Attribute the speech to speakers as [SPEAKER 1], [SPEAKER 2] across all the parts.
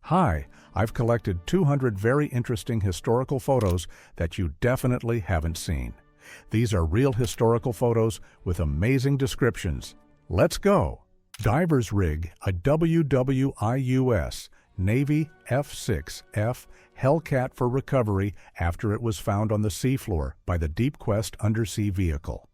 [SPEAKER 1] Hi, I've collected 200 very interesting historical photos that you definitely haven't seen. These are real historical photos with amazing descriptions. Let's go! Diver's rig, a WWIUS Navy F-6F Hellcat for recovery after it was found on the seafloor by the Deep Quest undersea vehicle.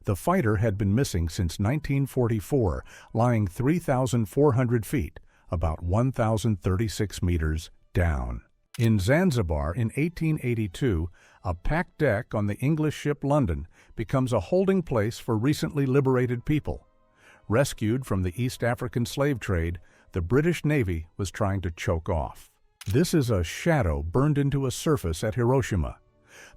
[SPEAKER 1] The fighter had been missing since 1944, lying 3,400 feet, about 1,036 meters down. In Zanzibar in 1882, a packed deck on the English ship London becomes a holding place for recently liberated people. Rescued from the East African slave trade, the British Navy was trying to choke off. This is a shadow burned into a surface at Hiroshima.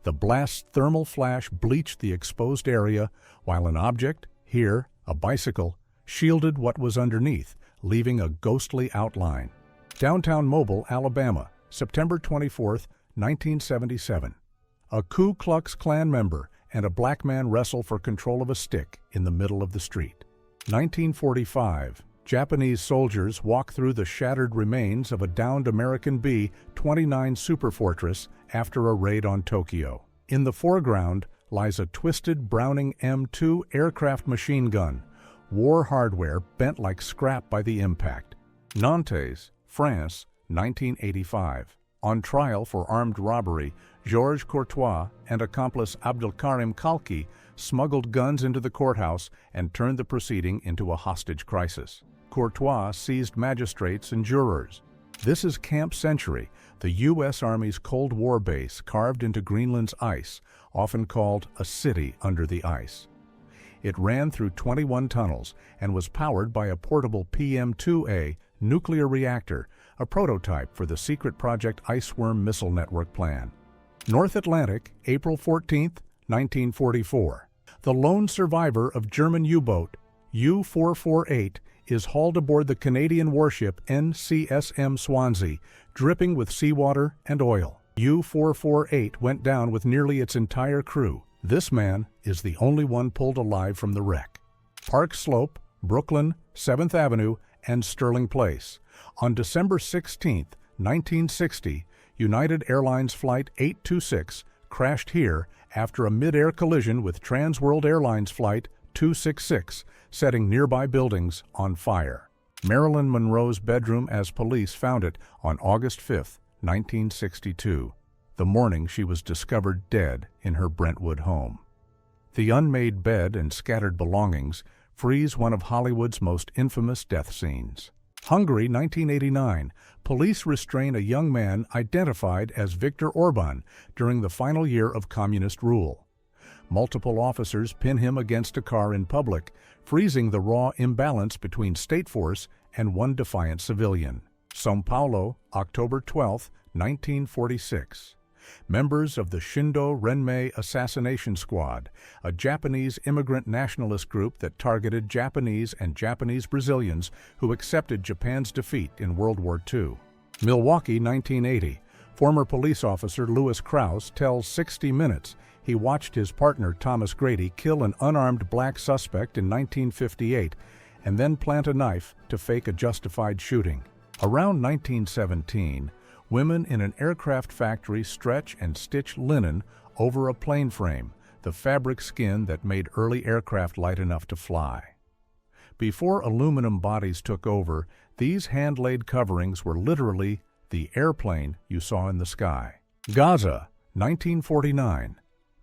[SPEAKER 1] The blast's thermal flash bleached the exposed area, while an object, here, a bicycle, shielded what was underneath, leaving a ghostly outline. Downtown Mobile, Alabama, September 24, 1977. A Ku Klux Klan member and a black man wrestle for control of a stick in the middle of the street. 1945. Japanese soldiers walk through the shattered remains of a downed American B-29 superfortress after a raid on Tokyo. In the foreground lies a twisted Browning M2 aircraft machine gun, war hardware bent like scrap by the impact. Nantes, France, 1985. On trial for armed robbery, Georges Courtois and accomplice Abdelkarim Kalki smuggled guns into the courthouse and turned the proceeding into a hostage crisis. Courtois seized magistrates and jurors. This is Camp Century, the U.S. Army's Cold War base carved into Greenland's ice, often called a city under the ice. It ran through 21 tunnels and was powered by a portable PM-2A nuclear reactor, a prototype for the secret Project Iceworm missile network plan. North Atlantic, April 14, 1944. The lone survivor of German U-boat U-448 is hauled aboard the Canadian warship NCSM Swansea, dripping with seawater and oil. U-448 went down with nearly its entire crew. This man is the only one pulled alive from the wreck. Park Slope, Brooklyn, 7th Avenue, and Sterling Place. On December 16, 1960, United Airlines Flight 826 crashed here after a mid-air collision with Trans World Airlines Flight 266, setting nearby buildings on fire. Marilyn Monroe's bedroom as police found it on August 5, 1962, the morning she was discovered dead in her Brentwood home. The unmade bed and scattered belongings freeze one of Hollywood's most infamous death scenes. Hungary, 1989. Police restrain a young man identified as Viktor Orban during the final year of communist rule. Multiple officers pin him against a car in public, freezing the raw imbalance between state force and one defiant civilian. São Paulo, October 12, 1946. Members of the Shindo Renmei Assassination Squad, a Japanese immigrant nationalist group that targeted Japanese and Japanese Brazilians who accepted Japan's defeat in World War II. Milwaukee, 1980. Former police officer Louis Krause tells 60 Minutes he watched his partner Thomas Grady kill an unarmed black suspect in 1958 and then plant a knife to fake a justified shooting. Around 1917, women in an aircraft factory stretch and stitch linen over a plane frame, the fabric skin that made early aircraft light enough to fly. Before aluminum bodies took over, these hand-laid coverings were literally the airplane you saw in the sky. Gaza, 1949.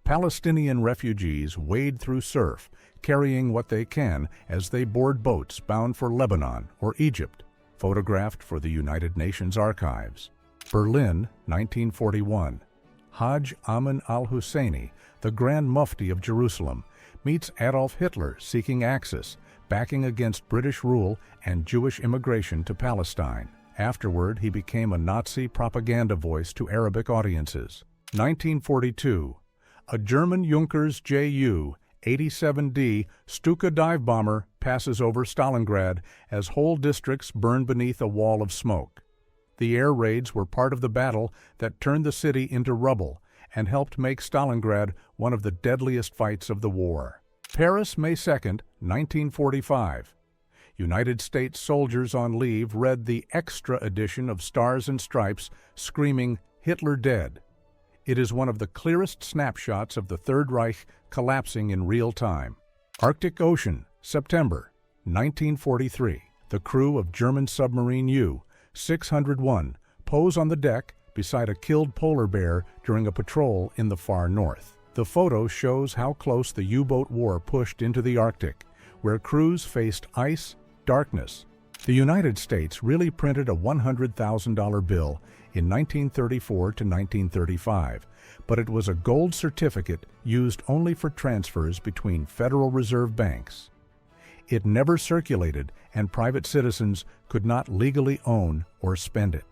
[SPEAKER 1] Palestinian refugees wade through surf, carrying what they can as they board boats bound for Lebanon or Egypt, photographed for the United Nations Archives. Berlin, 1941. Hajj Amin al-Husseini, the Grand Mufti of Jerusalem, meets Adolf Hitler seeking access, backing against British rule and Jewish immigration to Palestine. Afterward, he became a Nazi propaganda voice to Arabic audiences. 1942. A German Junkers Ju-87D Stuka dive bomber passes over Stalingrad as whole districts burn beneath a wall of smoke. The air raids were part of the battle that turned the city into rubble and helped make Stalingrad one of the deadliest fights of the war. Paris, May 2, 1945. United States soldiers on leave read the extra edition of Stars and Stripes, screaming, "Hitler dead." It is one of the clearest snapshots of the Third Reich collapsing in real time. Arctic Ocean, September 1943. The crew of German submarine U-601 pose on the deck beside a killed polar bear during a patrol in the far north. The photo shows how close the U-boat war pushed into the Arctic, where crews faced ice, darkness. The United States really printed a $100,000 bill in 1934 to 1935, but it was a gold certificate used only for transfers between Federal Reserve banks. It never circulated, and private citizens could not legally own or spend it.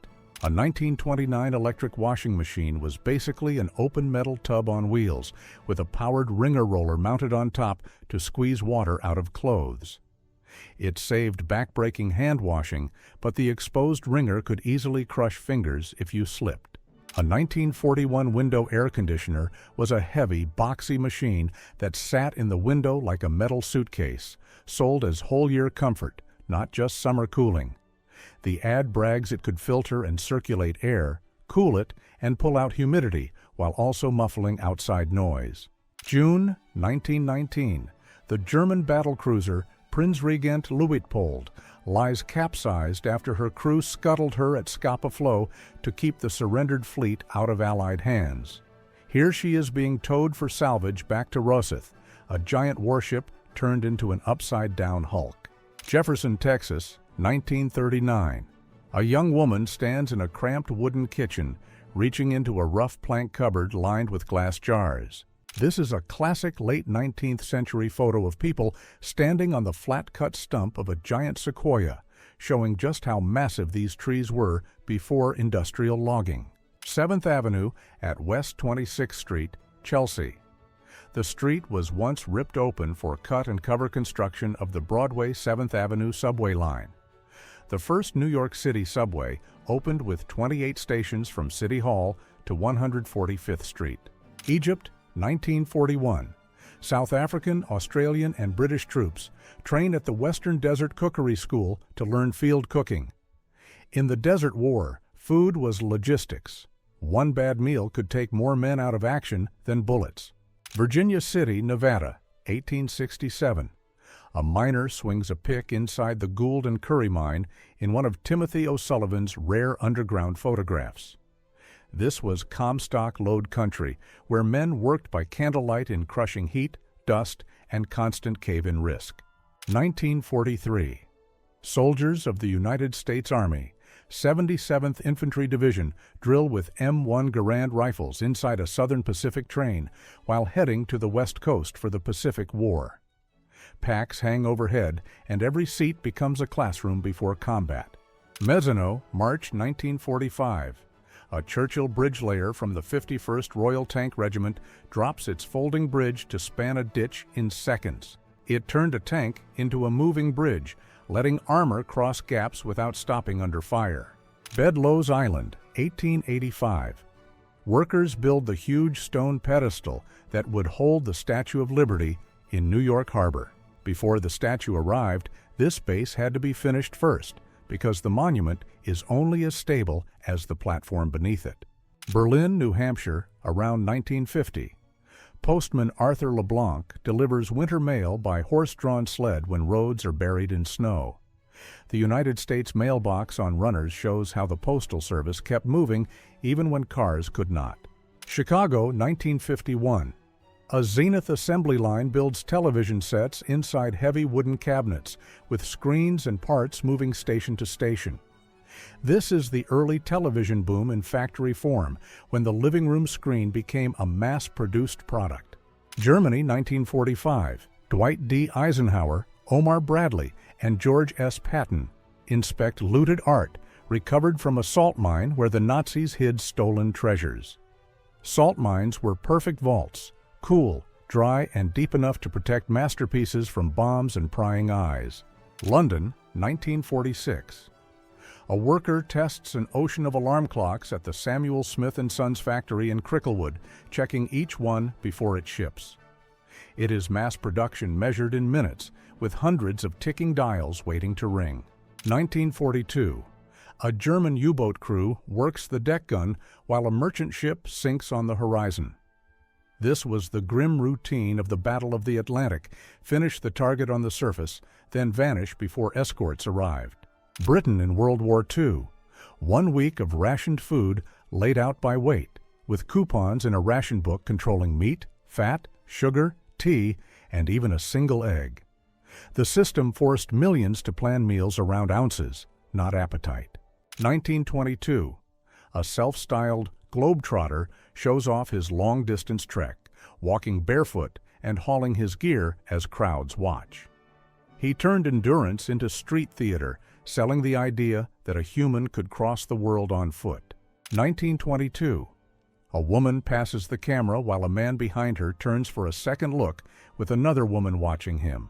[SPEAKER 1] A 1929 electric washing machine was basically an open metal tub on wheels, with a powered wringer roller mounted on top to squeeze water out of clothes. It saved back-breaking hand washing, but the exposed wringer could easily crush fingers if you slipped. A 1941 window air conditioner was a heavy, boxy machine that sat in the window like a metal suitcase, sold as whole-year comfort, not just summer cooling. The ad brags it could filter and circulate air, cool it, and pull out humidity, while also muffling outside noise. June 1919. The German battlecruiser Prinzregent Luitpold lies capsized after her crew scuttled her at Scapa Flow to keep the surrendered fleet out of Allied hands. Here she is being towed for salvage back to Rosyth, a giant warship turned into an upside-down hulk. Jefferson, Texas, 1939. A young woman stands in a cramped wooden kitchen, reaching into a rough plank cupboard lined with glass jars. This is a classic late 19th century photo of people standing on the flat-cut stump of a giant sequoia, showing just how massive these trees were before industrial logging. 7th Avenue at West 26th Street, Chelsea. The street was once ripped open for cut-and-cover construction of the Broadway 7th Avenue subway line. The first New York City subway opened with 28 stations from City Hall to 145th Street. Egypt, 1941. South African, Australian, and British troops train at the Western Desert Cookery School to learn field cooking. In the Desert War, food was logistics. One bad meal could take more men out of action than bullets. Virginia City, Nevada, 1867. A miner swings a pick inside the Gould and Curry mine in one of Timothy O'Sullivan's rare underground photographs. This was Comstock Lode country, where men worked by candlelight in crushing heat, dust, and constant cave-in risk. 1943. Soldiers of the United States Army, 77th Infantry Division, drill with M1 Garand rifles inside a Southern Pacific train while heading to the West Coast for the Pacific War. Packs hang overhead, and every seat becomes a classroom before combat. Mazenot, March 1945. A Churchill bridge layer from the 51st Royal Tank Regiment drops its folding bridge to span a ditch in seconds. It turned a tank into a moving bridge, letting armor cross gaps without stopping under fire. Bedloes Island, 1885. Workers build the huge stone pedestal that would hold the Statue of Liberty in New York Harbor. Before the statue arrived, this base had to be finished first, because the monument is only as stable as the platform beneath it. Berlin, New Hampshire, around 1950. Postman Arthur LeBlanc delivers winter mail by horse-drawn sled when roads are buried in snow. The United States mailbox on runners shows how the Postal Service kept moving even when cars could not. Chicago, 1951. A Zenith assembly line builds television sets inside heavy wooden cabinets, with screens and parts moving station to station. This is the early television boom in factory form, when the living room screen became a mass-produced product. Germany, 1945. Dwight D. Eisenhower, Omar Bradley, and George S. Patton inspect looted art recovered from a salt mine where the Nazis hid stolen treasures. Salt mines were perfect vaults, cool, dry, and deep enough to protect masterpieces from bombs and prying eyes. London, 1946. A worker tests an ocean of alarm clocks at the Samuel Smith & Sons factory in Cricklewood, checking each one before it ships. It is mass production measured in minutes, with hundreds of ticking dials waiting to ring. 1942. A German U-boat crew works the deck gun while a merchant ship sinks on the horizon. This was the grim routine of the Battle of the Atlantic: finish the target on the surface, then vanish before escorts arrived. Britain in World War II. 1 week of rationed food laid out by weight, with coupons in a ration book controlling meat, fat, sugar, tea, and even a single egg. The system forced millions to plan meals around ounces, not appetite. 1922. A self-styled globetrotter shows off his long-distance trek, walking barefoot and hauling his gear as crowds watch. He turned endurance into street theater, selling the idea that a human could cross the world on foot. 1922. A woman passes the camera while a man behind her turns for a second look with another woman watching him.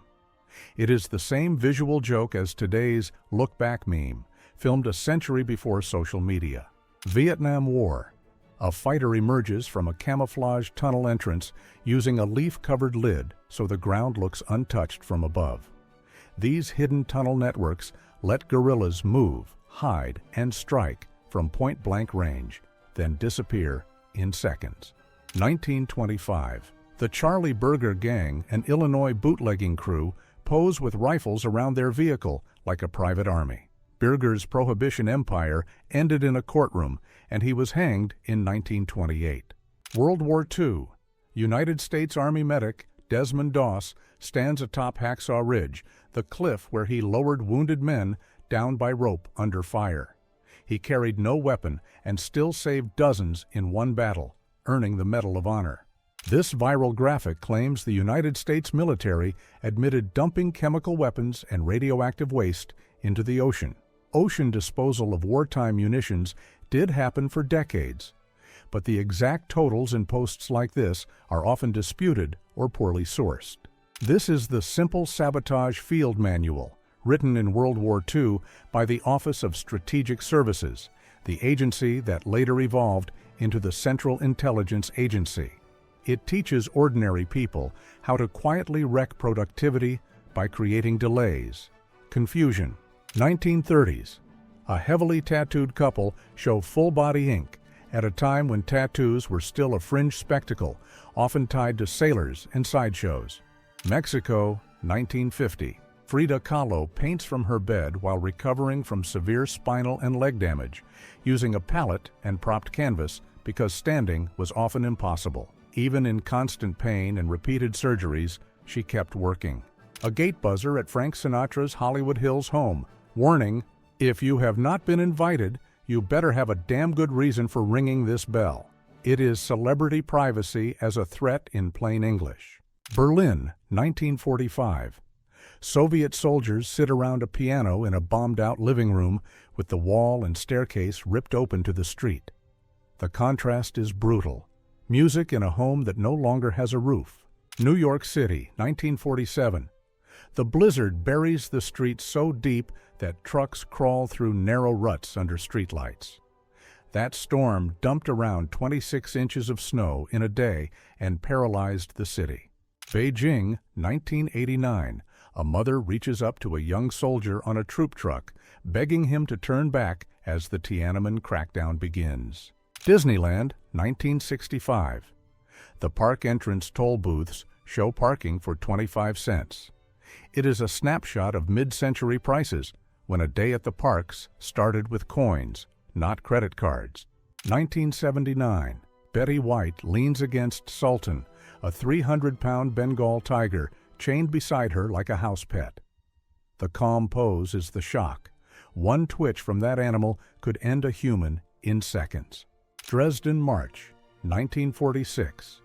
[SPEAKER 1] It is the same visual joke as today's look back meme, filmed a century before social media. Vietnam War. A fighter emerges from a camouflaged tunnel entrance using a leaf-covered lid so the ground looks untouched from above. These hidden tunnel networks let guerrillas move, hide, and strike from point-blank range, then disappear in seconds. 1925. The Charlie Burger Gang, an Illinois bootlegging crew, pose with rifles around their vehicle like a private army. Burger's prohibition empire ended in a courtroom, and he was hanged in 1928. World War II. United States Army medic Desmond Doss stands atop Hacksaw Ridge, the cliff where he lowered wounded men down by rope under fire. He carried no weapon and still saved dozens in one battle, earning the Medal of Honor. This viral graphic claims the United States military admitted dumping chemical weapons and radioactive waste into the ocean. Ocean disposal of wartime munitions did happen for decades, but the exact totals in posts like this are often disputed or poorly sourced. This is the Simple Sabotage Field Manual, written in World War II by the Office of Strategic Services, the agency that later evolved into the Central Intelligence Agency. It teaches ordinary people how to quietly wreck productivity by creating delays, confusion. 1930s. A heavily tattooed couple show full-body ink at a time when tattoos were still a fringe spectacle, often tied to sailors and sideshows. Mexico, 1950. Frida Kahlo paints from her bed while recovering from severe spinal and leg damage, using a palette and propped canvas because standing was often impossible. Even in constant pain and repeated surgeries, she kept working. A gate buzzer at Frank Sinatra's Hollywood Hills home. Warning, if you have not been invited, you better have a damn good reason for ringing this bell. It is celebrity privacy as a threat in plain English. Berlin, 1945. Soviet soldiers sit around a piano in a bombed-out living room with the wall and staircase ripped open to the street. The contrast is brutal. Music in a home that no longer has a roof. New York City, 1947. The blizzard buries the streets so deep that trucks crawl through narrow ruts under streetlights. That storm dumped around 26 inches of snow in a day and paralyzed the city. Beijing, 1989. A mother reaches up to a young soldier on a troop truck, begging him to turn back as the Tiananmen crackdown begins. Disneyland, 1965. The park entrance toll booths show parking for 25 cents. It is a snapshot of mid-century prices when a day at the parks started with coins, not credit cards. 1979. Betty White leans against Sultan, a 300-pound Bengal tiger chained beside her like a house pet. The calm pose is the shock. One twitch from that animal could end a human in seconds. Dresden March, 1946.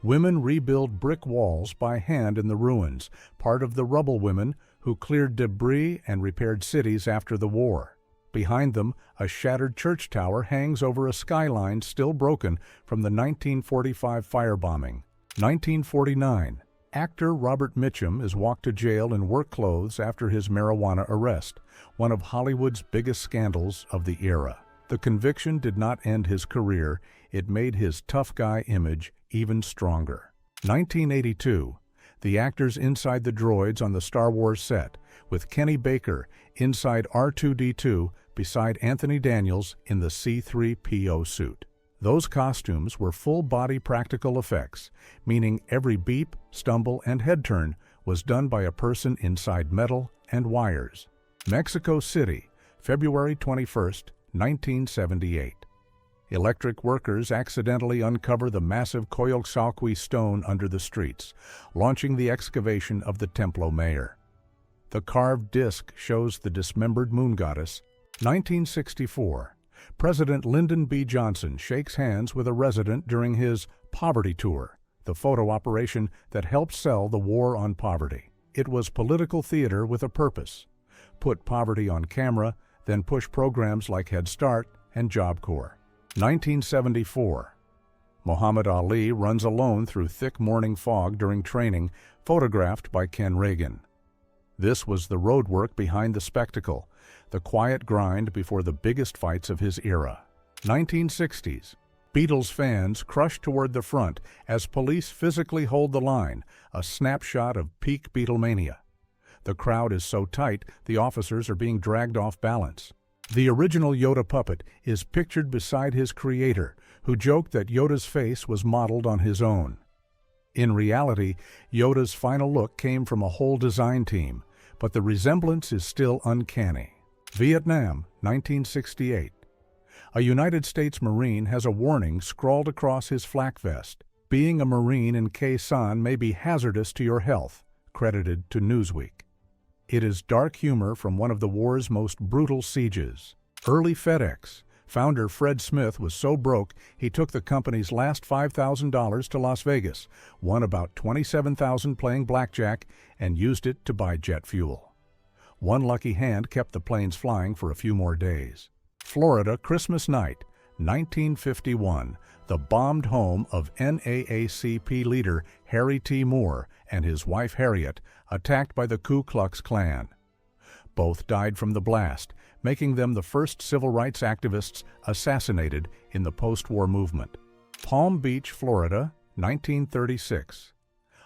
[SPEAKER 1] Women rebuild brick walls by hand in the ruins, part of the rubble women who cleared debris and repaired cities after the war. Behind them, a shattered church tower hangs over a skyline still broken from the 1945 firebombing. 1949. Actor Robert Mitchum is walked to jail in work clothes after his marijuana arrest, one of Hollywood's biggest scandals of the era. The conviction did not end his career, it made his tough guy image even stronger. 1982. The actors inside the droids on the Star Wars set, with Kenny Baker inside R2-D2 beside Anthony Daniels in the C-3PO suit. Those costumes were full-body practical effects, meaning every beep, stumble, and head turn was done by a person inside metal and wires. Mexico City, February 21, 1978. Electric workers accidentally uncover the massive Coyolxauhqui stone under the streets, launching the excavation of the Templo Mayor. The carved disc shows the dismembered moon goddess. 1964. President Lyndon B. Johnson shakes hands with a resident during his Poverty Tour, the photo operation that helped sell the war on poverty. It was political theater with a purpose. Put poverty on camera, then push programs like Head Start and Job Corps. 1974. Muhammad Ali runs alone through thick morning fog during training, photographed by Ken Reagan. This was the road work behind the spectacle, the quiet grind before the biggest fights of his era. 1960s. Beatles fans crush toward the front as police physically hold the line, a snapshot of peak Beatlemania. The crowd is so tight, the officers are being dragged off balance. The original Yoda puppet is pictured beside his creator, who joked that Yoda's face was modeled on his own. In reality, Yoda's final look came from a whole design team, but the resemblance is still uncanny. Vietnam, 1968. A United States Marine has a warning scrawled across his flak vest. Being a Marine in Khe Sanh may be hazardous to your health, credited to Newsweek. It is dark humor from one of the war's most brutal sieges. Early FedEx. Founder Fred Smith was so broke he took the company's last $5,000 to Las Vegas, won about $27,000 playing blackjack, and used it to buy jet fuel. One lucky hand kept the planes flying for a few more days. Florida Christmas night, 1951. The bombed home of NAACP leader Harry T. Moore and his wife Harriet, attacked by the Ku Klux Klan. Both died from the blast, making them the first civil rights activists assassinated in the post-war movement. Palm Beach, Florida, 1936.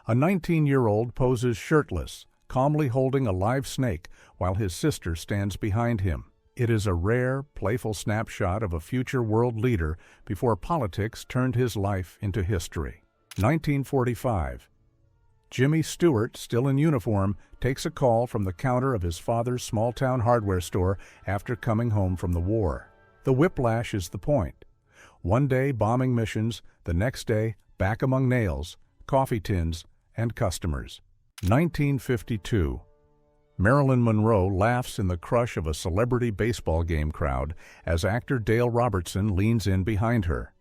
[SPEAKER 1] A 19-year-old poses shirtless, calmly holding a live snake while his sister stands behind him. It is a rare, playful snapshot of a future world leader before politics turned his life into history. 1945. Jimmy Stewart, still in uniform, takes a call from the counter of his father's small-town hardware store after coming home from the war. The whiplash is the point. One day bombing missions, the next day back among nails, coffee tins, and customers. 1952. Marilyn Monroe laughs in the crush of a celebrity baseball game crowd as actor Dale Robertson leans in behind her.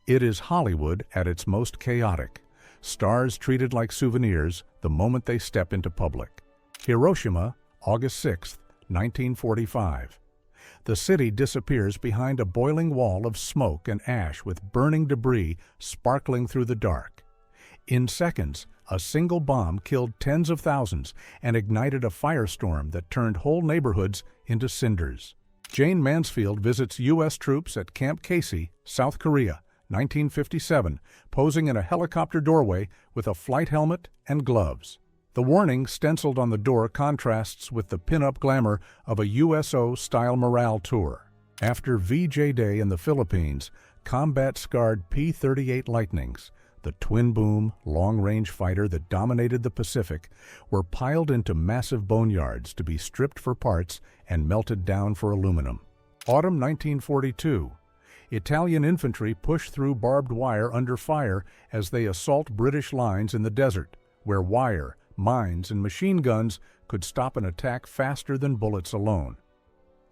[SPEAKER 1] It is Hollywood at its most chaotic. Stars treated like souvenirs the moment they step into public. Hiroshima, August 6, 1945. The city disappears behind a boiling wall of smoke and ash with burning debris sparkling through the dark. In seconds, a single bomb killed tens of thousands and ignited a firestorm that turned whole neighborhoods into cinders. Jane Mansfield visits U.S. troops at Camp Casey, South Korea, 1957, posing in a helicopter doorway with a flight helmet and gloves. The warning stenciled on the door contrasts with the pin-up glamour of a USO-style morale tour. After VJ Day in the Philippines, combat-scarred P-38 Lightnings, the twin-boom, long-range fighter that dominated the Pacific, were piled into massive boneyards to be stripped for parts and melted down for aluminum. Autumn 1942. Italian infantry push through barbed wire under fire as they assault British lines in the desert, where wire, mines, and machine guns could stop an attack faster than bullets alone.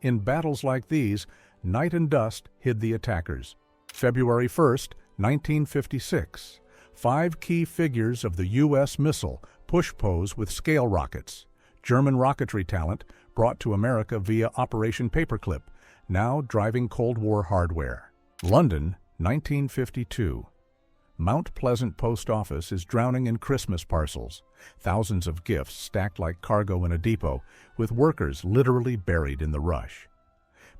[SPEAKER 1] In battles like these, night and dust hid the attackers. February 1, 1956. 5 key figures of the U.S. missile push pose with scale rockets. German rocketry talent brought to America via Operation Paperclip, now driving Cold War hardware. London, 1952. Mount Pleasant Post Office is drowning in Christmas parcels, thousands of gifts stacked like cargo in a depot, with workers literally buried in the rush.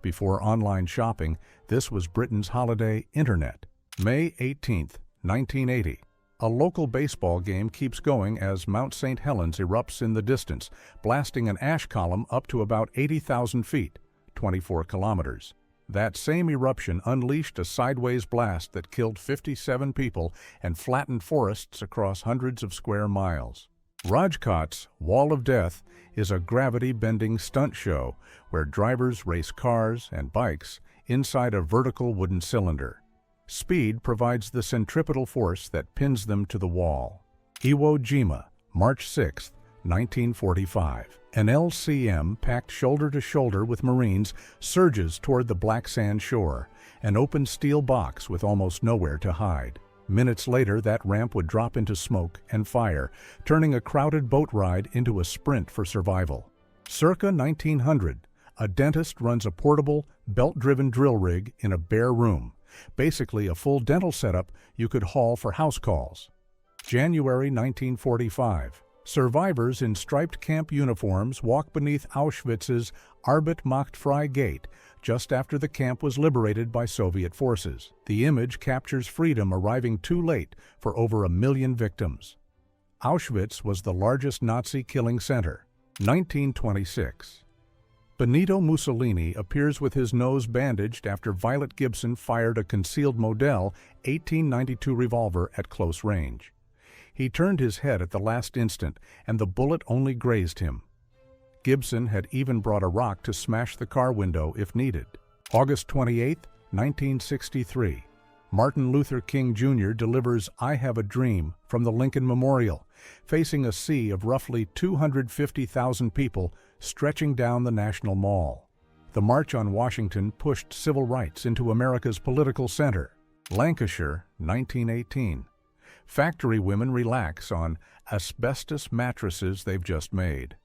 [SPEAKER 1] Before online shopping, this was Britain's holiday internet. May 18, 1980. A local baseball game keeps going as Mount St. Helens erupts in the distance, blasting an ash column up to about 80,000 feet, 24 kilometers. That same eruption unleashed a sideways blast that killed 57 people and flattened forests across hundreds of square miles. Rajkot's Wall of Death is a gravity-bending stunt show where drivers race cars and bikes inside a vertical wooden cylinder. Speed provides the centripetal force that pins them to the wall. Iwo Jima, March 6, 1945. An LCM packed shoulder to shoulder with Marines surges toward the black sand shore, an open steel box with almost nowhere to hide. Minutes later, that ramp would drop into smoke and fire, turning a crowded boat ride into a sprint for survival. Circa 1900, a dentist runs a portable, belt-driven drill rig in a bare room, basically a full dental setup you could haul for house calls. January 1945. Survivors in striped camp uniforms walk beneath Auschwitz's Arbeit macht frei gate just after the camp was liberated by Soviet forces. The image captures freedom arriving too late for over 1 million victims. Auschwitz was the largest Nazi killing center. 1926. Benito Mussolini appears with his nose bandaged after Violet Gibson fired a concealed Model 1892 revolver at close range. He turned his head at the last instant, and the bullet only grazed him. Gibson had even brought a rock to smash the car window if needed. August 28, 1963. Martin Luther King Jr. delivers I Have a Dream from the Lincoln Memorial, facing a sea of roughly 250,000 people stretching down the National Mall. The March on Washington pushed civil rights into America's political center. Lancashire, 1918. Factory women relax on asbestos mattresses they've just made.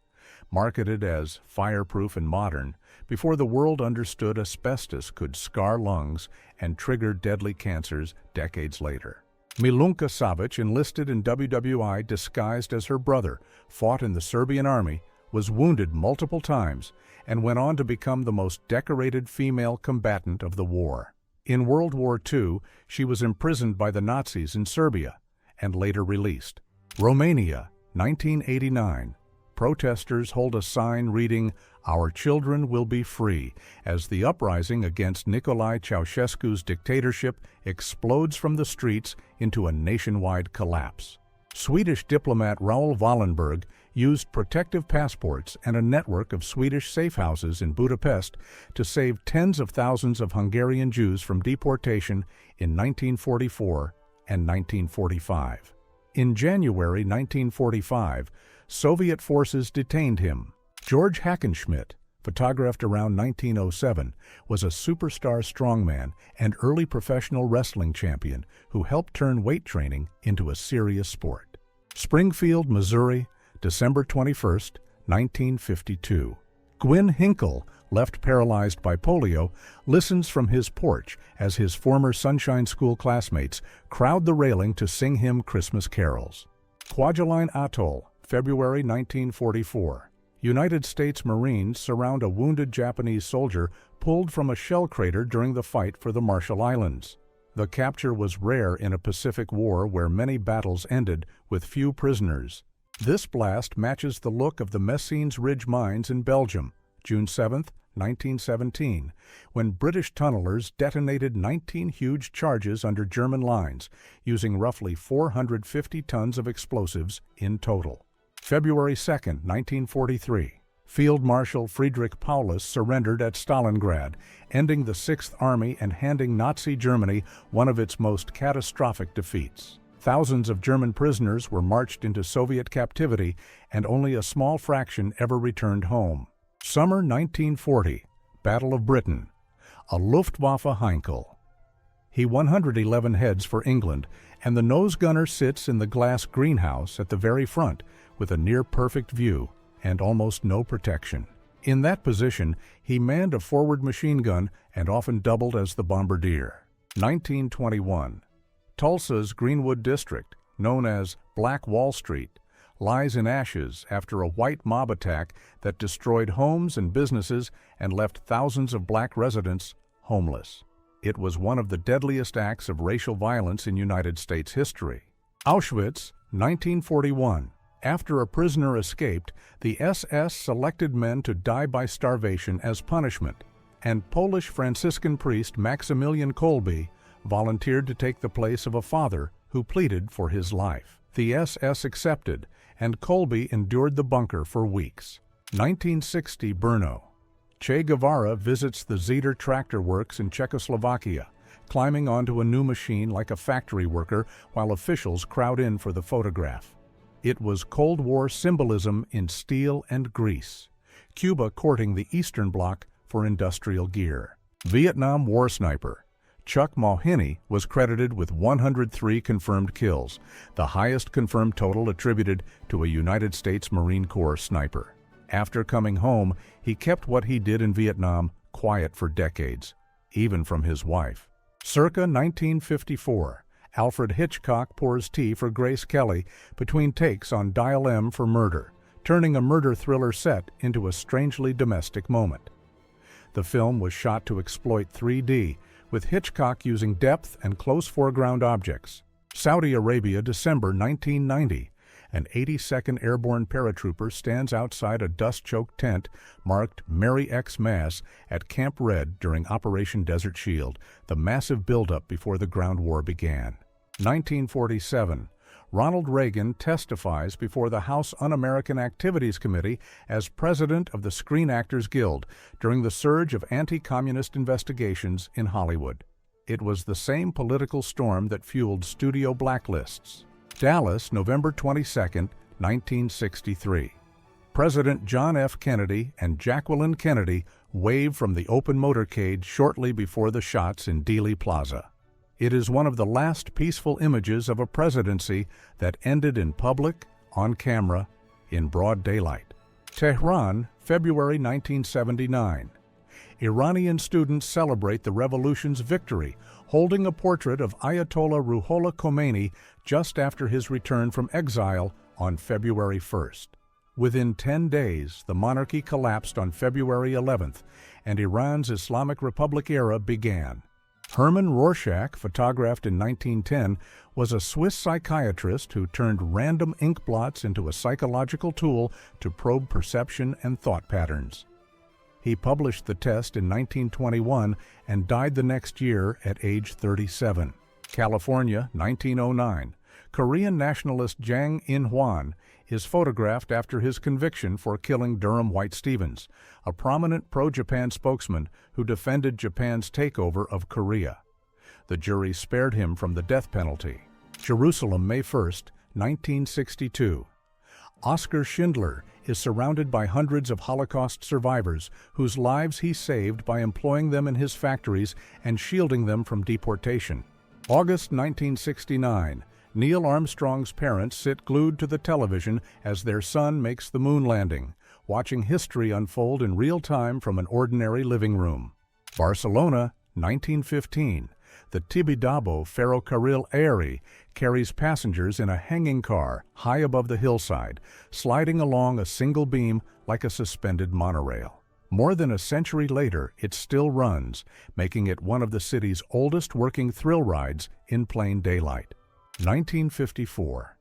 [SPEAKER 1] Marketed as fireproof and modern, before the world understood asbestos could scar lungs and trigger deadly cancers decades later. Milunka Savic enlisted in WWI disguised as her brother, fought in the Serbian army, was wounded multiple times, and went on to become the most decorated female combatant of the war. In World War II, she was imprisoned by the Nazis in Serbia and later released. Romania, 1989. Protesters hold a sign reading, "Our children will be free," as the uprising against Nicolae Ceausescu's dictatorship explodes from the streets into a nationwide collapse. Swedish diplomat Raoul Wallenberg used protective passports and a network of Swedish safe houses in Budapest to save tens of thousands of Hungarian Jews from deportation in 1944 and 1945. In January 1945, Soviet forces detained him. George Hackenschmidt, photographed around 1907, was a superstar strongman and early professional wrestling champion who helped turn weight training into a serious sport. Springfield, Missouri, December 21, 1952. Gwyn Hinkle, left paralyzed by polio, listens from his porch as his former Sunshine School classmates crowd the railing to sing him Christmas carols. Kwajalein Atoll, February 1944. United States Marines surround a wounded Japanese soldier pulled from a shell crater during the fight for the Marshall Islands. The capture was rare in a Pacific War where many battles ended with few prisoners. This blast matches the look of the Messines Ridge mines in Belgium, June 7, 1917, when British tunnelers detonated 19 huge charges under German lines, using roughly 450 tons of explosives in total. February 2, 1943. Field Marshal Friedrich Paulus surrendered at Stalingrad, ending the Sixth Army and handing Nazi Germany one of its most catastrophic defeats. Thousands of German prisoners were marched into Soviet captivity, and only a small fraction ever returned home. Summer 1940, Battle of Britain. A Luftwaffe Heinkel. He 111 heads for England, and the nose gunner sits in the glass greenhouse at the very front with a near-perfect view and almost no protection. In that position, he manned a forward machine gun and often doubled as the bombardier. 1921. Tulsa's Greenwood District, known as Black Wall Street, lies in ashes after a white mob attack that destroyed homes and businesses and left thousands of black residents homeless. It was one of the deadliest acts of racial violence in United States history. Auschwitz, 1941. After a prisoner escaped, the SS selected men to die by starvation as punishment, and Polish Franciscan priest Maximilian Kolbe volunteered to take the place of a father who pleaded for his life. The SS accepted, and Kolbe endured the bunker for weeks. 1960 Brno. Che Guevara visits the Zeder tractor works in Czechoslovakia, climbing onto a new machine like a factory worker while officials crowd in for the photograph. It was Cold War symbolism in steel and grease. Cuba courting the Eastern Bloc for industrial gear. Vietnam War sniper. Chuck Mulhenny was credited with 103 confirmed kills, the highest confirmed total attributed to a United States Marine Corps sniper. After coming home, he kept what he did in Vietnam quiet for decades, even from his wife. Circa 1954, Alfred Hitchcock pours tea for Grace Kelly between takes on Dial M for Murder, turning a murder thriller set into a strangely domestic moment. The film was shot to exploit 3D, with Hitchcock using depth and close foreground objects. Saudi Arabia, December 1990. An 82nd Airborne paratrooper stands outside a dust-choked tent marked Mary X Mass at Camp Red during Operation Desert Shield, the massive buildup before the ground war began. 1947. Ronald Reagan testifies before the House Un-American Activities Committee as president of the Screen Actors Guild during the surge of anti-communist investigations in Hollywood. It was the same political storm that fueled studio blacklists. Dallas, November 22, 1963. President John F. Kennedy and Jacqueline Kennedy wave from the open motorcade shortly before the shots in Dealey Plaza. It is one of the last peaceful images of a presidency that ended in public, on camera, in broad daylight. Tehran, February 1979. Iranian students celebrate the revolution's victory, holding a portrait of Ayatollah Ruhollah Khomeini just after his return from exile on February 1st. Within 10 days, the monarchy collapsed on February 11th, and Iran's Islamic Republic era began. Hermann Rorschach, photographed in 1910, was a Swiss psychiatrist who turned random ink blots into a psychological tool to probe perception and thought patterns. He published the test in 1921 and died the next year at age 37. California, 1909. Korean nationalist Jang In-hwan is photographed after his conviction for killing Durham White Stevens, a prominent pro-Japan spokesman who defended Japan's takeover of Korea. The jury spared him from the death penalty. Jerusalem, May 1, 1962. Oskar Schindler is surrounded by hundreds of Holocaust survivors whose lives he saved by employing them in his factories and shielding them from deportation. August 1969. Neil Armstrong's parents sit glued to the television as their son makes the moon landing, watching history unfold in real time from an ordinary living room. Barcelona, 1915. The Tibidabo Ferrocarril Aeri carries passengers in a hanging car high above the hillside, sliding along a single beam like a suspended monorail. More than a century later, it still runs, making it one of the city's oldest working thrill rides in plain daylight. 1954.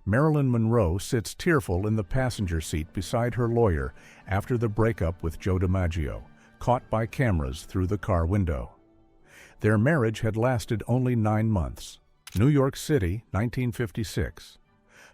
[SPEAKER 1] Marilyn Monroe sits tearful in the passenger seat beside her lawyer after the breakup with Joe DiMaggio, caught by cameras through the car window. Their marriage had lasted only 9 months. New York City, 1956.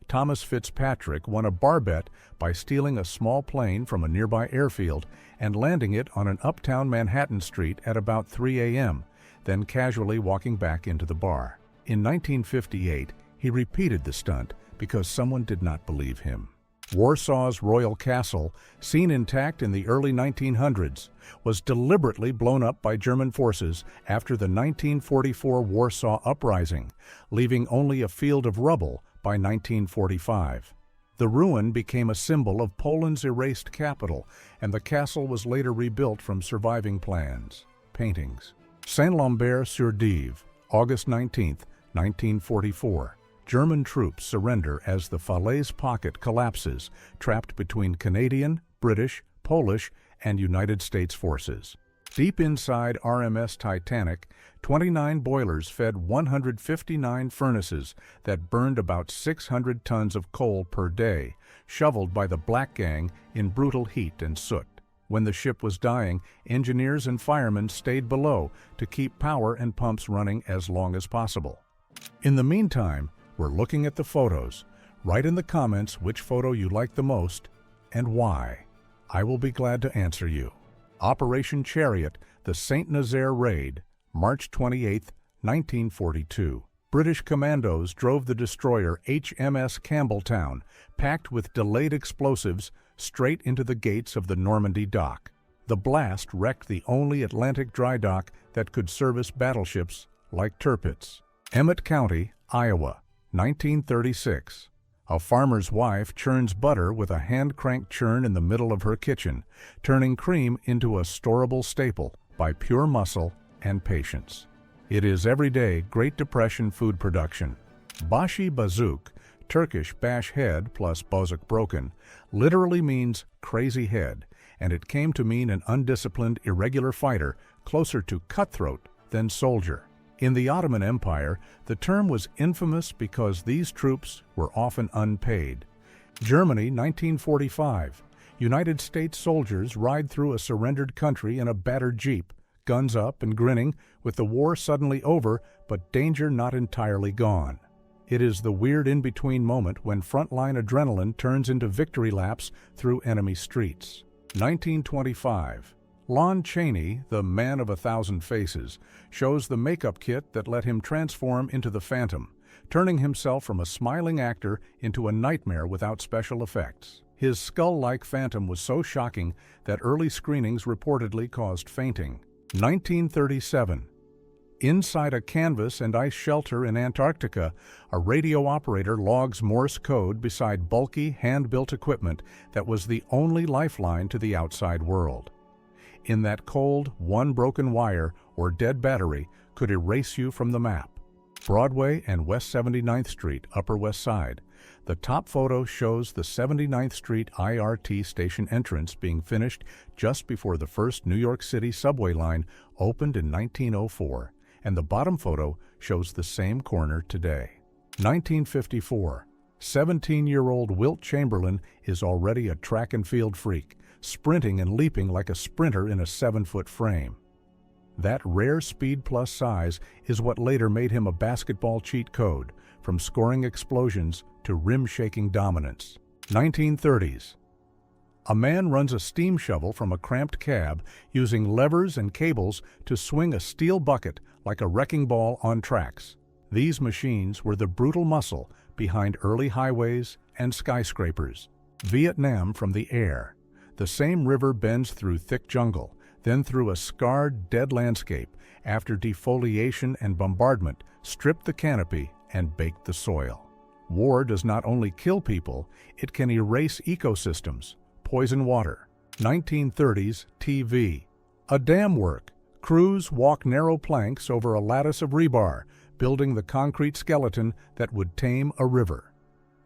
[SPEAKER 1] Thomas Fitzpatrick won a bar bet by stealing a small plane from a nearby airfield and landing it on an uptown Manhattan street at about 3 a.m., then casually walking back into the bar. In 1958, he repeated the stunt because someone did not believe him. Warsaw's Royal Castle, seen intact in the early 1900s, was deliberately blown up by German forces after the 1944 Warsaw Uprising, leaving only a field of rubble by 1945. The ruin became a symbol of Poland's erased capital, and the castle was later rebuilt from surviving plans. Paintings. Saint-Lambert-sur-Dive, August 19, 1944. German troops surrender as the Falaise Pocket collapses, trapped between Canadian, British, Polish, and United States forces. Deep inside RMS Titanic, 29 boilers fed 159 furnaces that burned about 600 tons of coal per day, shoveled by the Black Gang in brutal heat and soot. When the ship was dying, engineers and firemen stayed below to keep power and pumps running as long as possible. In the meantime, we're looking at the photos. Write in the comments which photo you like the most and why. I will be glad to answer you. Operation Chariot, the St. Nazaire Raid, March 28, 1942. British commandos drove the destroyer HMS Campbelltown, packed with delayed explosives, straight into the gates of the Normandy dock. The blast wrecked the only Atlantic dry dock that could service battleships like Tirpitz. Emmett County, Iowa, 1936. A farmer's wife churns butter with a hand-crank churn in the middle of her kitchen, turning cream into a storable staple by pure muscle and patience. It is everyday Great Depression food production. Bashi Bazouk, Turkish bash head plus bozuk broken, literally means crazy head, and it came to mean an undisciplined, irregular fighter, closer to cutthroat than soldier. In the Ottoman Empire, the term was infamous because these troops were often unpaid. Germany, 1945. United States soldiers ride through a surrendered country in a battered jeep, guns up and grinning, with the war suddenly over, but danger not entirely gone. It is the weird in-between moment when frontline adrenaline turns into victory laps through enemy streets. 1925. Lon Chaney, the man of 1,000 faces, shows the makeup kit that let him transform into the Phantom, turning himself from a smiling actor into a nightmare without special effects. His skull-like phantom was so shocking that early screenings reportedly caused fainting. 1937. Inside a canvas and ice shelter in Antarctica, a radio operator logs Morse code beside bulky, hand-built equipment that was the only lifeline to the outside world. In that cold, one broken wire or dead battery could erase you from the map. Broadway and West 79th Street, Upper West Side. The top photo shows the 79th Street IRT station entrance being finished just before the first New York City subway line opened in 1904, and the bottom photo shows the same corner today. 1954. 17-year-old Wilt Chamberlain is already a track and field freak, sprinting and leaping like a sprinter in a 7-foot frame. That rare speed plus size is what later made him a basketball cheat code, from scoring explosions to rim-shaking dominance. 1930s. A man runs a steam shovel from a cramped cab using levers and cables to swing a steel bucket like a wrecking ball on tracks. These machines were the brutal muscle behind early highways and skyscrapers. Vietnam from the air. The same river bends through thick jungle, then through a scarred, dead landscape after defoliation and bombardment stripped the canopy and baked the soil. War does not only kill people, it can erase ecosystems, poison water. 1930s TV. A dam work. Crews walk narrow planks over a lattice of rebar, building the concrete skeleton that would tame a river.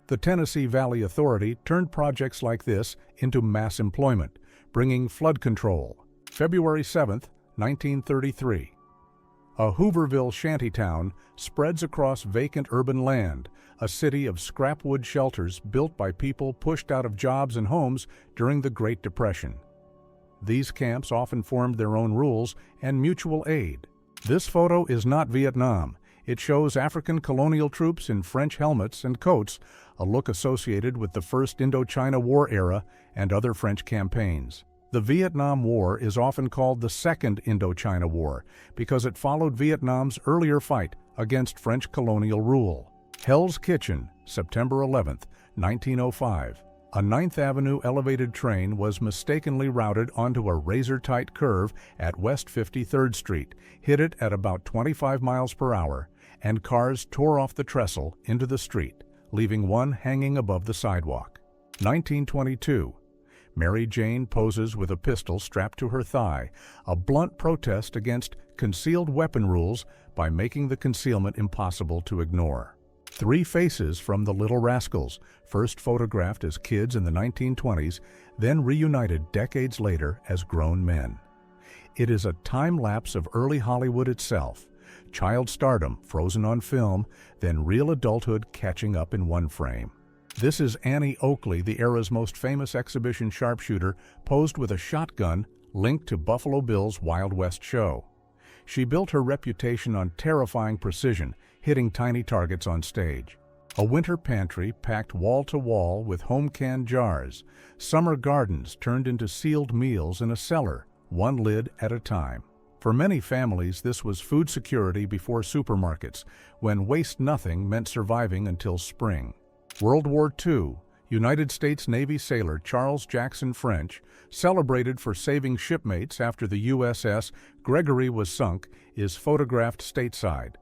[SPEAKER 1] The Tennessee Valley Authority turned projects like this into mass employment, bringing flood control. February 7, 1933. A Hooverville shantytown spreads across vacant urban land, a city of scrap wood shelters built by people pushed out of jobs and homes during the Great Depression. These camps often formed their own rules and mutual aid. This photo is not Vietnam. It shows African colonial troops in French helmets and coats, a look associated with the First Indochina War era and other French campaigns. The Vietnam War is often called the Second Indochina War because it followed Vietnam's earlier fight against French colonial rule. Hell's Kitchen, September 11, 1905. A 9th Avenue elevated train was mistakenly routed onto a razor-tight curve at West 53rd Street, hit it at about 25 miles per hour, and cars tore off the trestle into the street, leaving one hanging above the sidewalk. 1922. Mary Jane poses with a pistol strapped to her thigh, a blunt protest against concealed weapon rules by making the concealment impossible to ignore. Three faces from the Little Rascals, first photographed as kids in the 1920s, then reunited decades later as grown men. It is a time-lapse of early Hollywood itself, child stardom frozen on film, then real adulthood catching up in one frame. This is Annie Oakley, the era's most famous exhibition sharpshooter, posed with a shotgun linked to Buffalo Bill's Wild West show. She built her reputation on terrifying precision, hitting tiny targets on stage. A winter pantry packed wall-to-wall with home-canned jars, summer gardens turned into sealed meals in a cellar, one lid at a time. For many families, this was food security before supermarkets, when waste nothing meant surviving until spring. World War II, United States Navy sailor Charles Jackson French, celebrated for saving shipmates after the USS Gregory was sunk, is photographed stateside.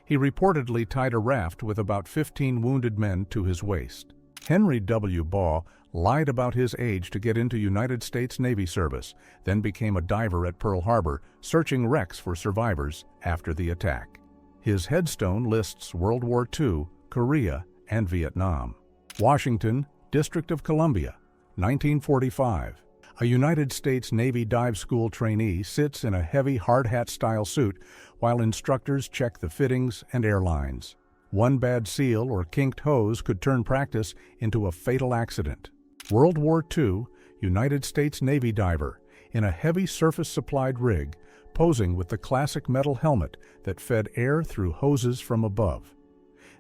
[SPEAKER 1] He reportedly tied a raft with about 15 wounded men to his waist. Henry W. Baugh lied about his age to get into United States Navy service, then became a diver at Pearl Harbor, searching wrecks for survivors after the attack. His headstone lists World War II, Korea, and Vietnam. Washington, District of Columbia, 1945. A United States Navy dive school trainee sits in a heavy hard hat-style suit while instructors check the fittings and airlines. One bad seal or kinked hose could turn practice into a fatal accident. World War II, United States Navy diver, in a heavy surface-supplied rig, posing with the classic metal helmet that fed air through hoses from above.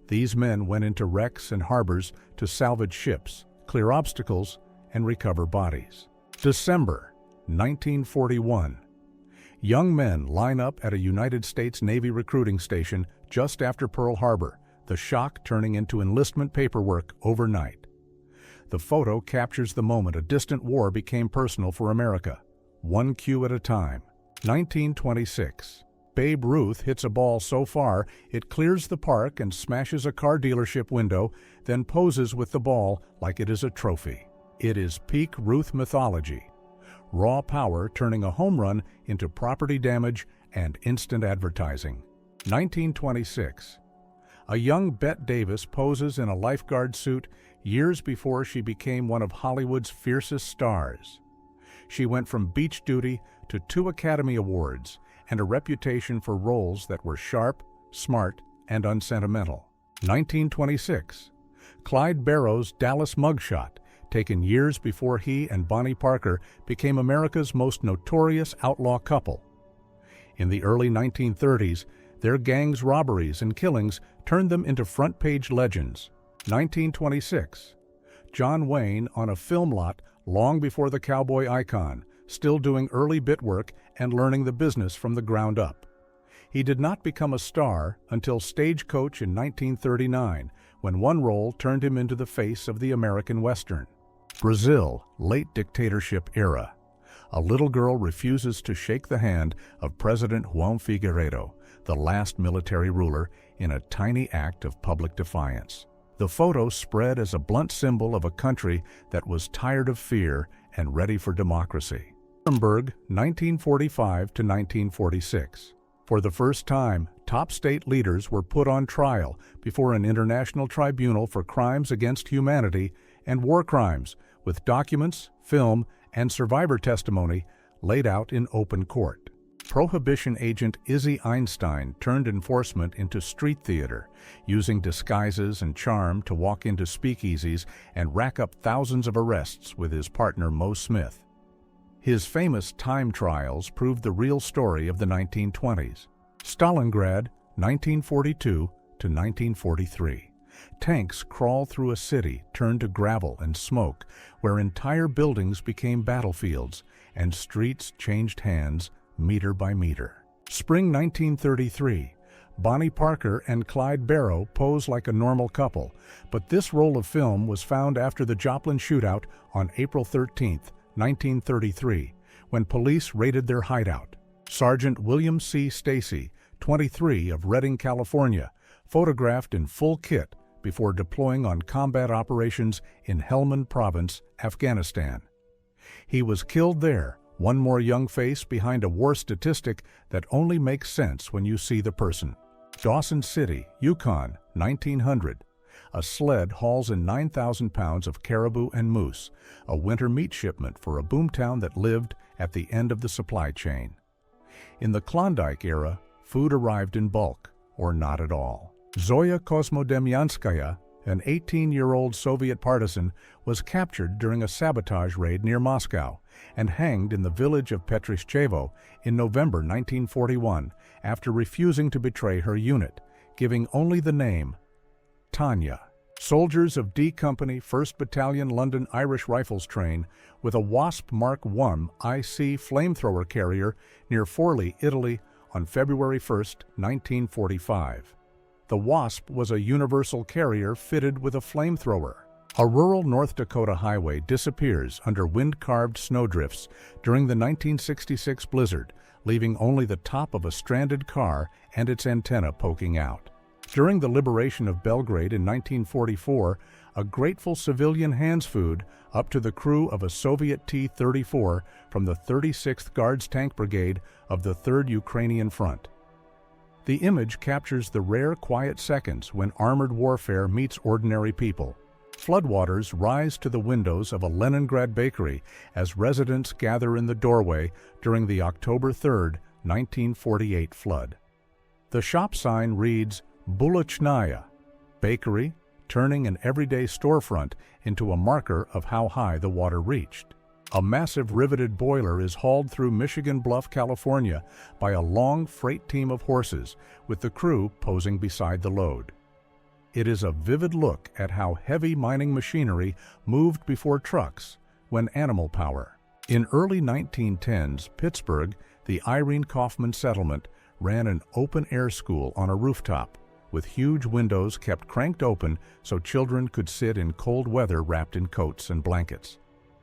[SPEAKER 1] These men went into wrecks and harbors to salvage ships, clear obstacles, and recover bodies. December 1941. Young men line up at a United States Navy recruiting station just after Pearl Harbor, the shock turning into enlistment paperwork overnight. The photo captures the moment a distant war became personal for America, one cue at a time. 1926. Babe Ruth hits a ball so far it clears the park and smashes a car dealership window, then poses with the ball like it is a trophy. It is peak Ruth mythology. Raw power turning a home run into property damage and instant advertising. 1926. A young Bette Davis poses in a lifeguard suit years before she became one of Hollywood's fiercest stars. She went from beach duty to 2 Academy Awards and a reputation for roles that were sharp, smart, and unsentimental. 1926. Clyde Barrow's Dallas mugshot, taken years before he and Bonnie Parker became America's most notorious outlaw couple. In the early 1930s, their gang's robberies and killings turned them into front-page legends. 1926. John Wayne on a film lot long before the cowboy icon, still doing early bit work and learning the business from the ground up. He did not become a star until Stagecoach in 1939, when one role turned him into the face of the American Western. Brazil, late dictatorship era. A little girl refuses to shake the hand of President João Figueiredo, the last military ruler, in a tiny act of public defiance. The photo spread as a blunt symbol of a country that was tired of fear and ready for democracy. Nuremberg, 1945 to 1946. For the first time, top state leaders were put on trial before an international tribunal for crimes against humanity and war crimes, with documents, film, and survivor testimony laid out in open court. Prohibition agent Izzy Einstein turned enforcement into street theater, using disguises and charm to walk into speakeasies and rack up thousands of arrests with his partner Mo Smith. His famous time trials proved the real story of the 1920s. Stalingrad, 1942 to 1943. Tanks crawl through a city turned to gravel and smoke, where entire buildings became battlefields and streets changed hands meter by meter. Spring 1933. Bonnie Parker and Clyde Barrow pose like a normal couple, but this roll of film was found after the Joplin shootout on April 13, 1933, when police raided their hideout. Sergeant William C. Stacy, 23, of Redding, California, photographed in full kit before deploying on combat operations in Helmand Province, Afghanistan. He was killed there, one more young face behind a war statistic that only makes sense when you see the person. Dawson City, Yukon, 1900. A sled hauls in 9,000 pounds of caribou and moose, a winter meat shipment for a boomtown that lived at the end of the supply chain. In the Klondike era, food arrived in bulk, or not at all. Zoya Kosmodemyanskaya, an 18-year-old Soviet partisan, was captured during a sabotage raid near Moscow and hanged in the village of Petrishchevo in November 1941 after refusing to betray her unit, giving only the name Tanya. Soldiers of D Company 1st Battalion London Irish Rifles train with a Wasp Mark I IC flamethrower carrier near Forlì, Italy on February 1, 1945. The Wasp was a universal carrier fitted with a flamethrower. A rural North Dakota highway disappears under wind-carved snowdrifts during the 1966 blizzard, leaving only the top of a stranded car and its antenna poking out. During the liberation of Belgrade in 1944, a grateful civilian hands food up to the crew of a Soviet T-34 from the 36th Guards Tank Brigade of the 3rd Ukrainian Front. The image captures the rare quiet seconds when armored warfare meets ordinary people. Floodwaters rise to the windows of a Leningrad bakery as residents gather in the doorway during the October 3, 1948 flood. The shop sign reads Bulochnaya, bakery, turning an everyday storefront into a marker of how high the water reached. A massive riveted boiler is hauled through Michigan Bluff, California by a long freight team of horses, with the crew posing beside the load. It is a vivid look at how heavy mining machinery moved before trucks when animal power. In early 1910s, Pittsburgh, the Irene Kaufman settlement, ran an open-air school on a rooftop, with huge windows kept cranked open so children could sit in cold weather wrapped in coats and blankets.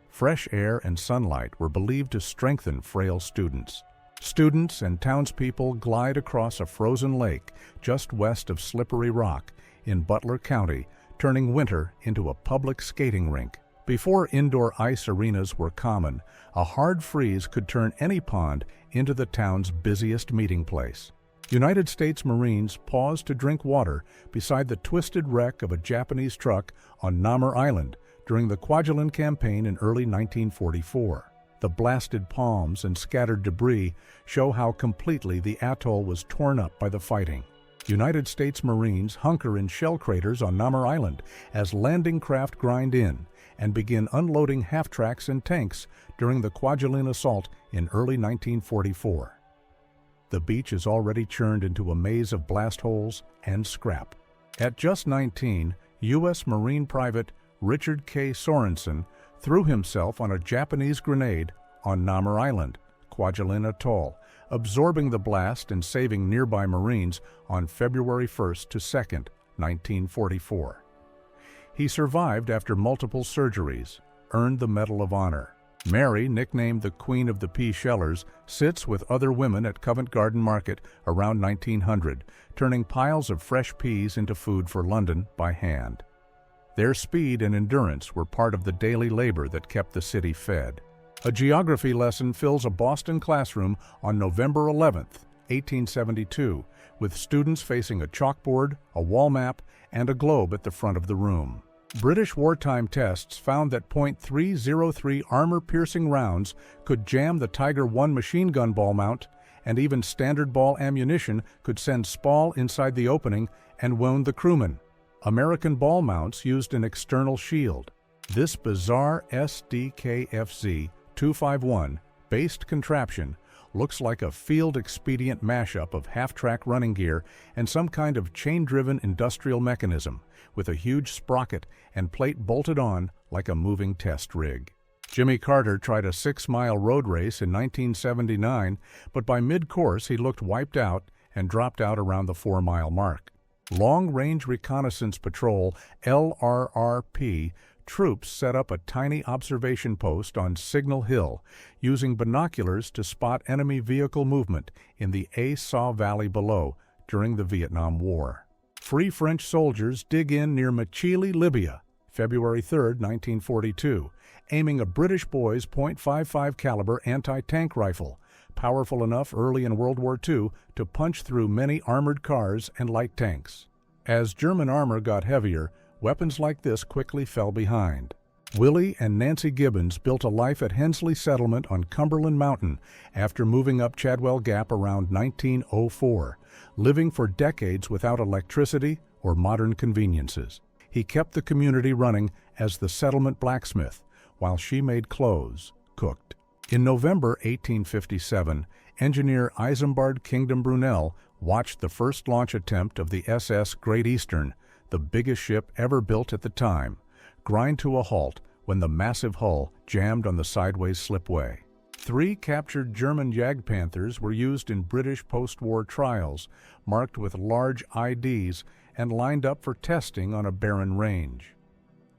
[SPEAKER 1] Fresh air and sunlight were believed to strengthen frail students. Students and townspeople glide across a frozen lake just west of Slippery Rock in Butler County, turning winter into a public skating rink. Before indoor ice arenas were common, a hard freeze could turn any pond into the town's busiest meeting place. United States Marines paused to drink water beside the twisted wreck of a Japanese truck on Namur Island during the Kwajalein campaign in early 1944. The blasted palms and scattered debris show how completely the atoll was torn up by the fighting. United States Marines hunker in shell craters on Namur Island as landing craft grind in and begin unloading half-tracks and tanks during the Kwajalein assault in early 1944. The beach is already churned into a maze of blast holes and scrap. At just 19, U.S. Marine Private Richard K. Sorensen threw himself on a Japanese grenade on Namur Island, Kwajalein Atoll, absorbing the blast and saving nearby Marines on February 1st to 2nd, 1944. He survived after multiple surgeries, earned the Medal of Honor. Mary, nicknamed the Queen of the Pea Shellers, sits with other women at Covent Garden Market around 1900, turning piles of fresh peas into food for London by hand. Their speed and endurance were part of the daily labor that kept the city fed. A geography lesson fills a Boston classroom on November 11, 1872, with students facing a chalkboard, a wall map, and a globe at the front of the room. British wartime tests found that .303 armor-piercing rounds could jam the Tiger I machine gun ball mount, and even standard ball ammunition could send spall inside the opening and wound the crewman. American ball mounts used an external shield. This bizarre SDKFZ-251 based contraption looks like a field-expedient mashup of half-track running gear and some kind of chain-driven industrial mechanism, with a huge sprocket and plate bolted on like a moving test rig. Jimmy Carter tried a 6-mile road race in 1979, but by mid-course he looked wiped out and dropped out around the 4-mile mark. Long-Range Reconnaissance Patrol, LRRP, troops set up a tiny observation post on Signal Hill, using binoculars to spot enemy vehicle movement in the Saw Valley below during the Vietnam War. Free French soldiers dig in near Machili, Libya, February 3, 1942, aiming a British boy's .55 caliber anti-tank rifle, powerful enough early in World War II to punch through many armored cars and light tanks. As German armor got heavier, weapons like this quickly fell behind. Willie and Nancy Gibbons built a life at Hensley Settlement on Cumberland Mountain after moving up Chadwell Gap around 1904, living for decades without electricity or modern conveniences. He kept the community running as the settlement blacksmith, while she made clothes, cooked. In November 1857, engineer Isambard Kingdom Brunel watched the first launch attempt of the SS Great Eastern, the biggest ship ever built at the time, grind to a halt when the massive hull jammed on the sideways slipway. 3 captured German Jagdpanthers were used in British post-war trials, marked with large IDs and lined up for testing on a barren range.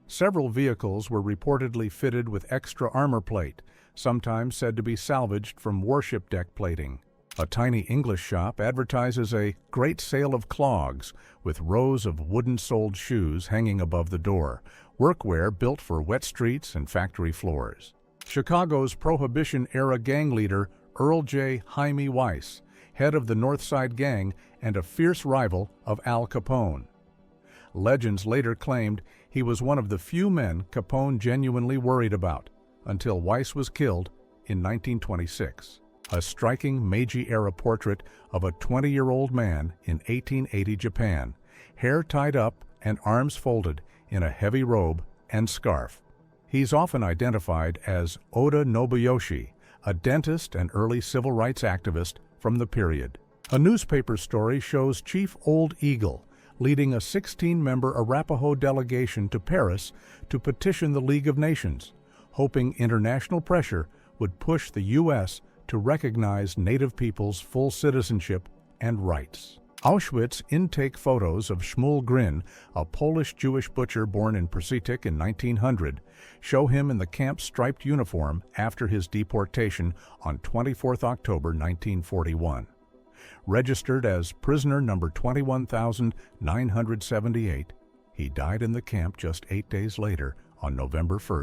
[SPEAKER 1] Several vehicles were reportedly fitted with extra armor plate, sometimes said to be salvaged from warship deck plating. A tiny English shop advertises a great sale of clogs, with rows of wooden-soled shoes hanging above the door, workwear built for wet streets and factory floors. Chicago's Prohibition-era gang leader Earl J. Jaime Weiss, head of the North Side Gang and a fierce rival of Al Capone. Legends later claimed he was one of the few men Capone genuinely worried about, until Weiss was killed in 1926. A striking Meiji-era portrait of a 20-year-old man in 1880 Japan, hair tied up and arms folded in a heavy robe and scarf. He's often identified as Oda Nobuyoshi, a dentist and early civil rights activist from the period. A newspaper story shows Chief Old Eagle leading a 16-member Arapaho delegation to Paris to petition the League of Nations, hoping international pressure would push the U.S. to recognize Native peoples' full citizenship and rights. Auschwitz intake photos of Shmuel Grin, a Polish-Jewish butcher born in Przetic in 1900, show him in the camp's striped uniform after his deportation on 24 October 1941. Registered as prisoner number 21,978, he died in the camp just 8 days later on November 1,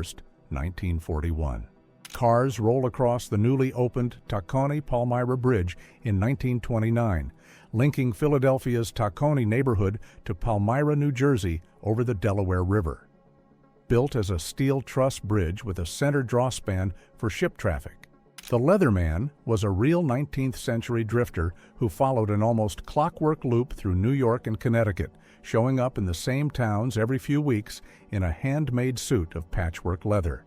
[SPEAKER 1] 1941. Cars roll across the newly opened Tacony-Palmyra Bridge in 1929, linking Philadelphia's Tacony neighborhood to Palmyra, New Jersey, over the Delaware River. Built as a steel truss bridge with a center drawspan for ship traffic, the Leatherman was a real 19th-century drifter who followed an almost clockwork loop through New York and Connecticut, showing up in the same towns every few weeks in a handmade suit of patchwork leather.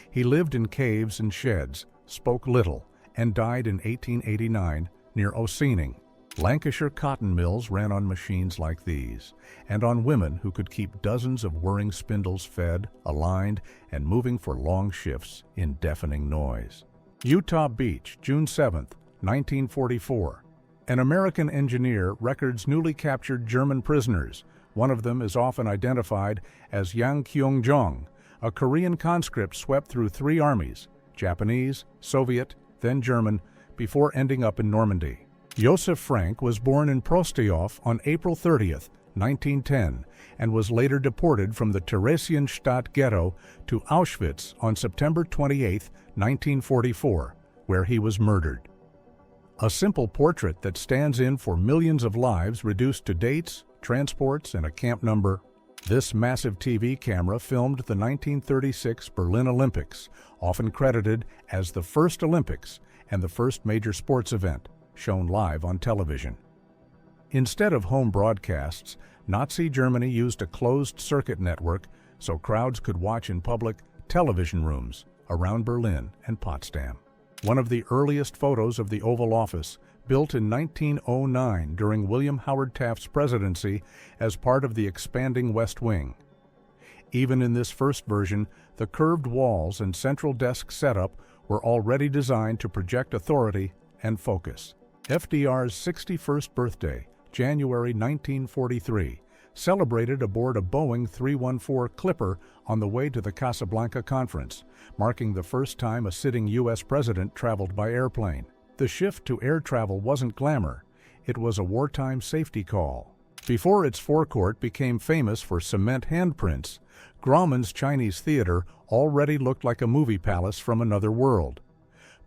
[SPEAKER 1] He lived in caves and sheds, spoke little, and died in 1889 near Ossining. Lancashire cotton mills ran on machines like these, and on women who could keep dozens of whirring spindles fed, aligned, and moving for long shifts in deafening noise. Utah Beach, June 7, 1944. An American engineer records newly captured German prisoners. One of them is often identified as Yang Kyung-jong, a Korean conscript swept through 3 armies, Japanese, Soviet, then German, before ending up in Normandy. Josef Frank was born in Prostiof on April 30, 1910, and was later deported from the Theresienstadt ghetto to Auschwitz on September 28, 1944, where he was murdered. A simple portrait that stands in for millions of lives reduced to dates, transports, and a camp number. This massive TV camera filmed the 1936 Berlin Olympics, often credited as the first Olympics and the first major sports event, shown live on television. Instead of home broadcasts, Nazi Germany used a closed-circuit network so crowds could watch in public television rooms around Berlin and Potsdam. One of the earliest photos of the Oval Office, built in 1909 during William Howard Taft's presidency as part of the expanding West Wing. Even in this first version, the curved walls and central desk setup were already designed to project authority and focus. FDR's 61st birthday, January 1943, celebrated aboard a Boeing 314 Clipper on the way to the Casablanca Conference, marking the first time a sitting U.S. president traveled by airplane. The shift to air travel wasn't glamour. It was a wartime safety call. Before its forecourt became famous for cement handprints, Grauman's Chinese Theater already looked like a movie palace from another world.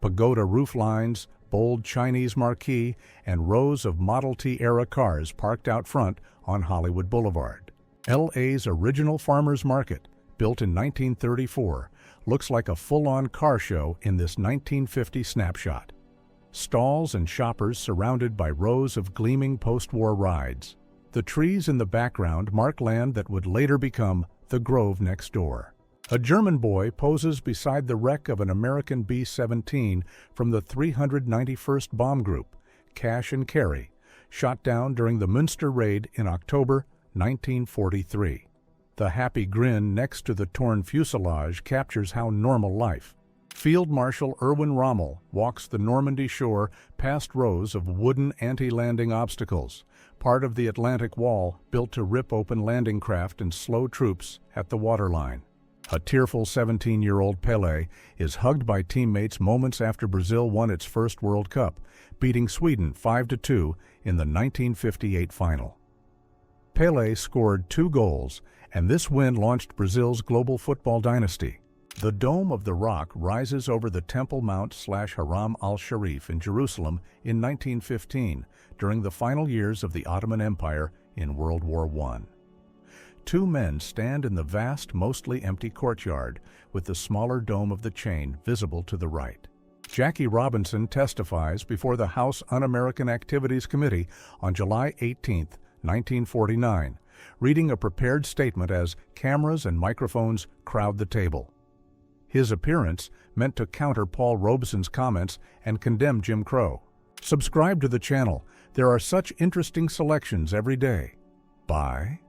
[SPEAKER 1] Pagoda rooflines, bold Chinese marquee, and rows of Model T-era cars parked out front on Hollywood Boulevard. L.A.'s original farmers market, built in 1934, looks like a full-on car show in this 1950 snapshot. Stalls and shoppers surrounded by rows of gleaming post-war rides. The trees in the background mark land that would later become the Grove next door. A German boy poses beside the wreck of an American B-17 from the 391st Bomb Group, Cash and Carry, shot down during the Münster raid in October 1943. The happy grin next to the torn fuselage captures how normal life. Field Marshal Erwin Rommel walks the Normandy shore past rows of wooden anti-landing obstacles, part of the Atlantic Wall built to rip open landing craft and slow troops at the waterline. A tearful 17-year-old Pelé is hugged by teammates moments after Brazil won its first World Cup, beating Sweden 5-2 in the 1958 final. Pelé scored 2 goals, and this win launched Brazil's global football dynasty. The Dome of the Rock rises over the Temple Mount/Haram al-Sharif in Jerusalem in 1915, during the final years of the Ottoman Empire in World War I. 2 men stand in the vast, mostly empty courtyard, with the smaller dome of the chain visible to the right. Jackie Robinson testifies before the House Un-American Activities Committee on July 18, 1949, reading a prepared statement as cameras and microphones crowd the table. His appearance meant to counter Paul Robeson's comments and condemn Jim Crow. Subscribe to the channel. There are such interesting selections every day. Bye.